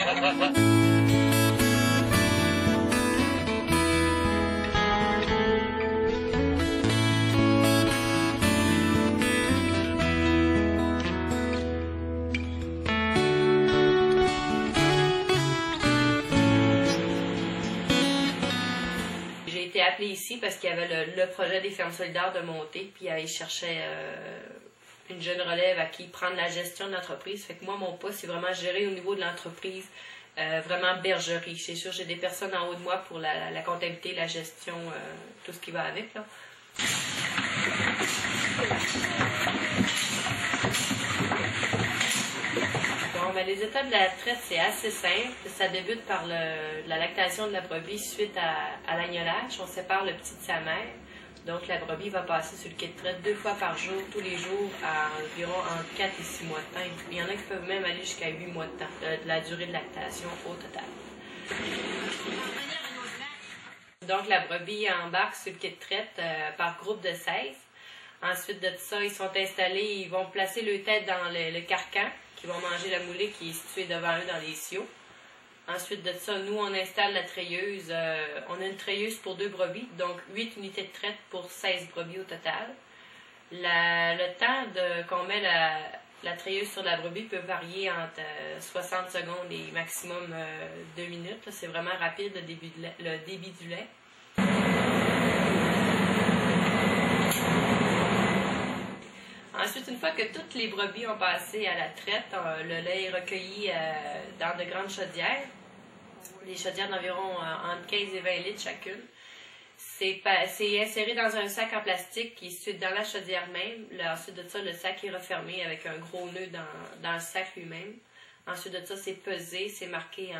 J'ai été appelée ici parce qu'il y avait le projet des fermes solidaires de monter, puis ils cherchaient une jeune relève à qui prendre la gestion de l'entreprise. Fait que moi, mon poste, c'est vraiment gérer au niveau de l'entreprise, vraiment bergerie. C'est sûr, j'ai des personnes en haut de moi pour la comptabilité, la gestion, tout ce qui va avec, là. Bon, ben, les étapes de la traite, c'est assez simple. Ça débute par la lactation de la brebis suite à l'agnolage. On sépare le petit de sa mère. Donc, la brebis va passer sur le quai de traite 2 fois par jour, tous les jours, à environ entre 4 et 6 mois de temps. Il y en a qui peuvent même aller jusqu'à 8 mois de temps, de la durée de lactation au total. Donc, la brebis embarque sur le quai de traite par groupe de 16. Ensuite de ça, ils sont installés, ils vont placer leur tête dans le carcan, qui vont manger la moulée qui est située devant eux dans les siots. Ensuite de ça, nous, on installe la treilleuse. On a une treilleuse pour 2 brebis, donc 8 unités de traite pour 16 brebis au total. Le temps qu'on met la treilleuse sur la brebis peut varier entre 60 secondes et maximum 2 minutes. C'est vraiment rapide le débit du lait. Ensuite, une fois que toutes les brebis ont passé à la traite, le lait est recueilli dans de grandes chaudières, des chaudières d'environ entre 15 et 20 litres chacune. C'est inséré dans un sac en plastique qui est situé dans la chaudière même. Ensuite de ça, le sac est refermé avec un gros nœud dans le sac lui-même. Ensuite de ça, c'est pesé, c'est marqué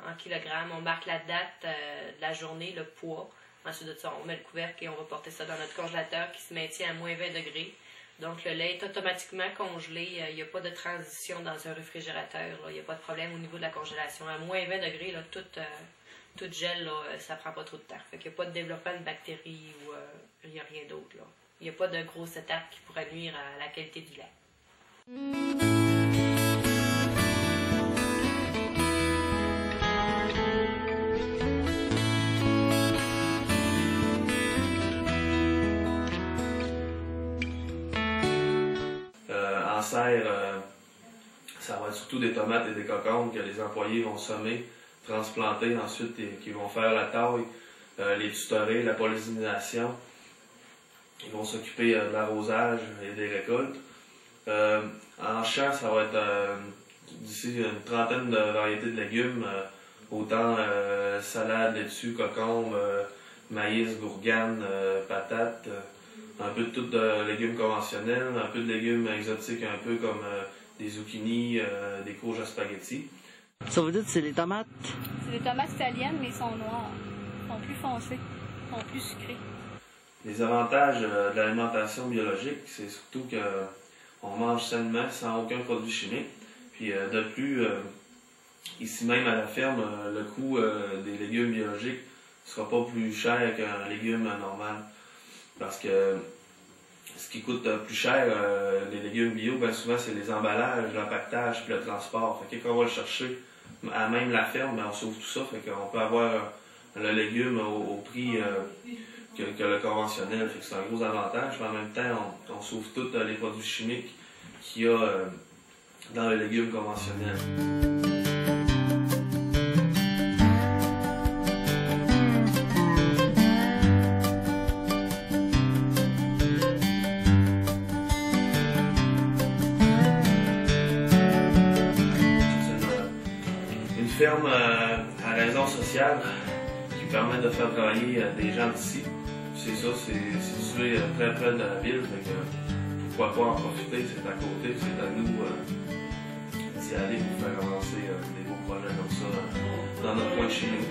en kilogrammes. On marque la date de la journée, le poids. Ensuite de ça, on met le couvercle et on va porter ça dans notre congélateur qui se maintient à moins 20 degrés. Donc, le lait est automatiquement congelé. Il n'y a pas de transition dans un réfrigérateur. Il n'y a pas de problème au niveau de la congélation. À moins 20 degrés, là, tout gel, là, ça ne prend pas trop de temps. Fait qu'il n'y a pas de développement de bactéries ou il n'y a rien d'autre. Il n'y a pas de grosse étape qui pourrait nuire à la qualité du lait. En serre, ça va être surtout des tomates et des cocombes que les employés vont semer, transplanter ensuite et qui vont faire la taille, les tutorer, la pollinisation. Ils vont s'occuper de l'arrosage et des récoltes. En champ, ça va être d'ici une trentaine de variétés de légumes, autant salade, laitue, concombre, maïs, gourgane, patates. Un peu de tout de légumes conventionnels, un peu de légumes exotiques, un peu comme des zucchini, des courges à spaghetti. Ça veut dire que c'est les tomates? C'est des tomates italiennes, mais ils sont noires. Ils sont plus foncées, ils sont plus sucrées. Les avantages de l'alimentation biologique, c'est surtout qu'on mange sainement, sans aucun produit chimique. Puis de plus, ici même à la ferme, le coût des légumes biologiques ne sera pas plus cher qu'un légume normal. Parce que ce qui coûte plus cher, les légumes bio, bien souvent, c'est les emballages, l'empaquetage puis le transport. Fait que quand on va le chercher à même la ferme, bien, on sauve tout ça. Fait qu'on peut avoir le légume au prix que le conventionnel. Fait que c'est un gros avantage. Mais en même temps, on sauve tous les produits chimiques qu'il y a dans le légume conventionnel. Ferme à raison sociale qui permet de faire travailler des gens d'ici. C'est ça, c'est situé très près de la ville, fait que pourquoi pas en profiter, c'est à côté, c'est à nous d'y aller pour faire avancer des beaux projets comme ça dans notre coin de chez nous.